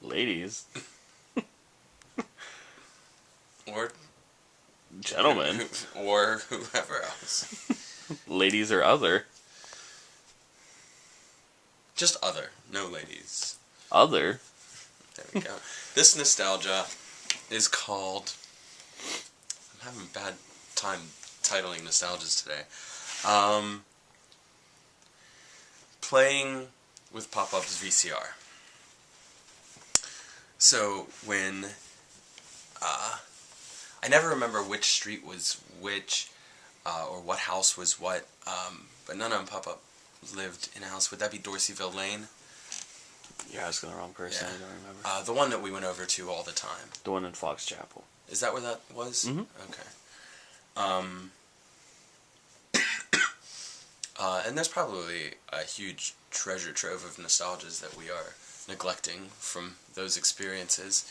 Ladies. Or gentlemen. Or whoever else. Ladies or other. Just other. No ladies. Other? There we go. This nostalgia is called... I'm having a bad time titling nostalgias today. Playing with Pop-Up's VCR. So, when... I never remember which street was which, or what house was what, but none of them Pop-Up lived in a house. Would that be Dorseyville Lane? You're asking the wrong person, Yeah. I don't remember. The one that we went over to all the time. The one in Fox Chapel. Is that where that was? Mm-hmm. Okay. And there's probably a huge treasure trove of nostalgias that we are neglecting from those experiences.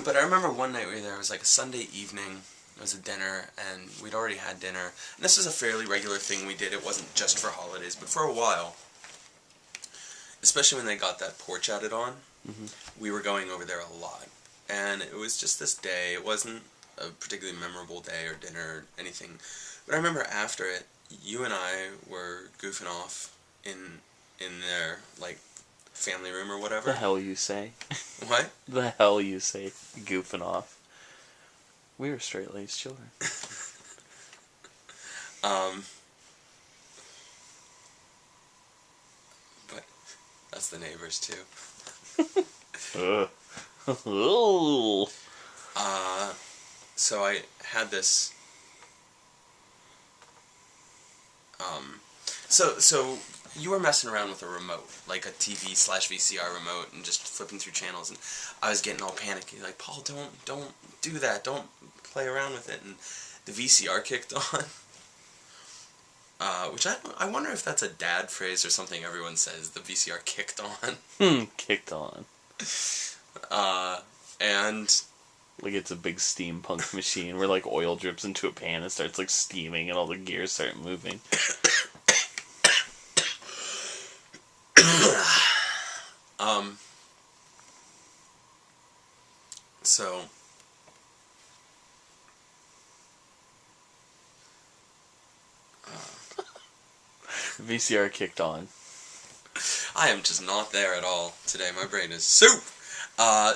But I remember one night we were there, it was like a Sunday evening, it was a dinner, and we'd already had dinner. And this was a fairly regular thing we did, it wasn't just for holidays, but for a while, especially when they got that porch added on, we were going over there a lot. And it was just this day, it wasn't a particularly memorable day or dinner or anything. But I remember after it, you and I were goofing off in their, like, family room or whatever. The hell you say? What? The hell you say? Goofing off. We were straight-laced children. But that's the neighbors too. So I had this. So you were messing around with a remote, like a TV/VCR remote, and just flipping through channels, and I was getting all panicky, like, Paul, don't do that, don't play around with it, and the VCR kicked on, which I wonder if that's a dad phrase or something everyone says, the VCR kicked on. Kicked on. And... Like it's a big steampunk machine where like oil drips into a pan and starts like steaming and all the gears start moving. So VCR kicked on. I am just not there at all today. My brain is soup.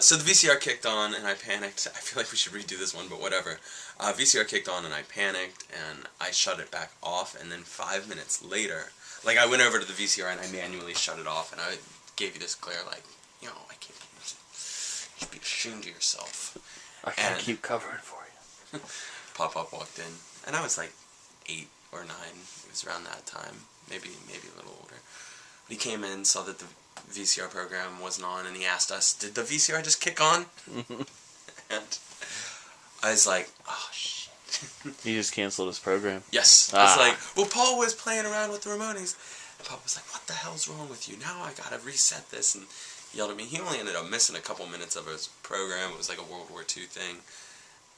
So the VCR kicked on and I panicked. I feel like we should redo this one, but whatever. VCR kicked on and I panicked and I shut it back off, and then 5 minutes later, like I went over to the VCR and I manually shut it off, and I gave you this glare like, you know, I can't use it. You should be ashamed of yourself. I can't keep covering for you. Pop-Up walked in, and I was like 8 or 9. It was around that time, maybe a little older. But he came in, saw that the VCR program wasn't on, and he asked us, did the VCR just kick on? And I was like, oh shit. He just canceled his program. Yes. I was like, well, Paul was playing around with the remote, and Papa was like, what the hell's wrong with you? Now I gotta reset this, and he yelled at me. He only ended up missing a couple minutes of his program. It was like a World War II thing,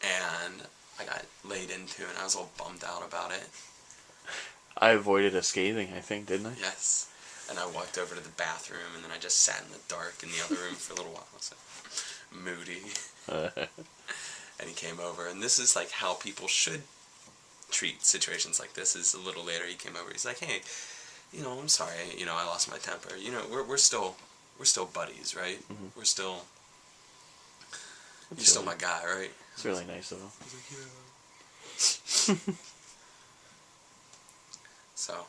and I got laid into, and I was all bummed out about it. I avoided a scathing, I think, didn't I? Yes. And I walked over to the bathroom, and then I just sat in the dark in the other room for a little while. I was like, moody. And he came over, and this is like how people should treat situations like this. Is a little later he came over. He's like, hey, you know, I'm sorry. You know, I lost my temper. You know, we're still buddies, right? Mm-hmm. You're still my guy, right? It's really nice of him. I was like, yeah. So,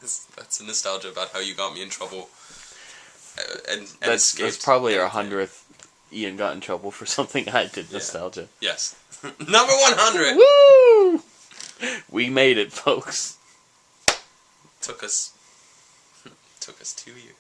that's a nostalgia about how you got me in trouble. And that's probably our 100th Ian got in trouble for something I did. Nostalgia. Yes. Number 100! Woo! We made it, folks. Took us 2 years.